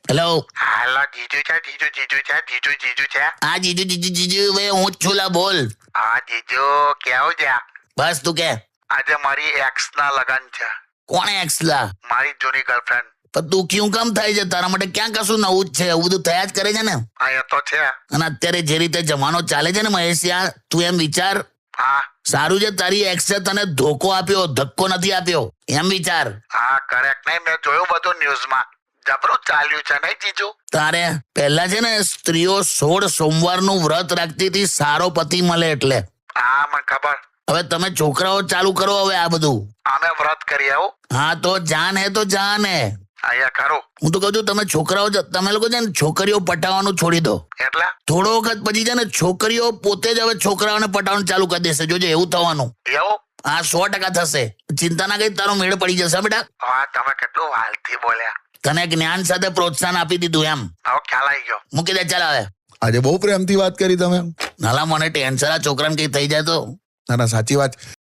Hello. હાલો જીજુ છે જીજુ જીજુ છે જીજુ જીજુ છે. હા જીજુ જીજુ જીજુ ભાઈ હું જ છું લા, બોલ. હા જીજુ કેવું છે? બસ તું કે. આજે મારી એક્સ ના લગન છે. કોણ એક્સ લા? મારી જૂની ગર્લફ્રેન્ડ. પણ તું ક્યું કામ થાય છે? તારા માટે ક્યાં કશું નવું જ છે? એવું બધું થયા જ કરે છે ને. હા એ તો છે. અને અત્યારે જે રીતે જમાનો ચાલે છે ને મહેશિયા, તું એમ વિચાર. હા સારું છે તારી એક્સે તને ધોકો આપ્યો, ધક્કો નથી આપ્યો, એમ વિચાર. હા કરેક્ટ. નહીં મેં જોયું બધું ન્યૂઝમાં. જબરું ચાલ્યું છે નહીં જીજુ? તારે પહેલા છે ને સ્ત્રીઓ 16 સોમવારનું વ્રત રાખતી હતી સારો પતિ મળે એટલે. હા મને ખબર. હવે તમે છોકરાઓ ચાલુ કરો હવે આ બધું. અમે વ્રત કરીએ આવું. હા તો જાન હે તો જાન હે. અહીંયા ખરું. હું તો કહું છું તમે છોકરાઓ તમે લોકો છે ને છોકરીઓ પટાવવાનું છોડી દો. એટલે થોડો વખત પછી છે ને છોકરીઓ પોતે જ હવે છોકરાઓને પટાવવાનું ચાલુ કરી દેશે. જોજે એવું થવાનું. એવું? હા 100% થશે. ચિંતા ના કરી, તારો મેળ પડી જશે બેટા. હા તમે કેટલું વાલથી બોલ્યા. તને જ્ઞાન સાથે પ્રોત્સાહન આપી દીધું એમ. હવે ખ્યાલ આવી ગયો. મૂકી દે ચાલ હવે. આજે બહુ પ્રેમથી વાત કરી તમે. નાલા મને ટેન્શન આ છોકરાને કઈ થઈ જાય તો. ના ના સાચી વાત.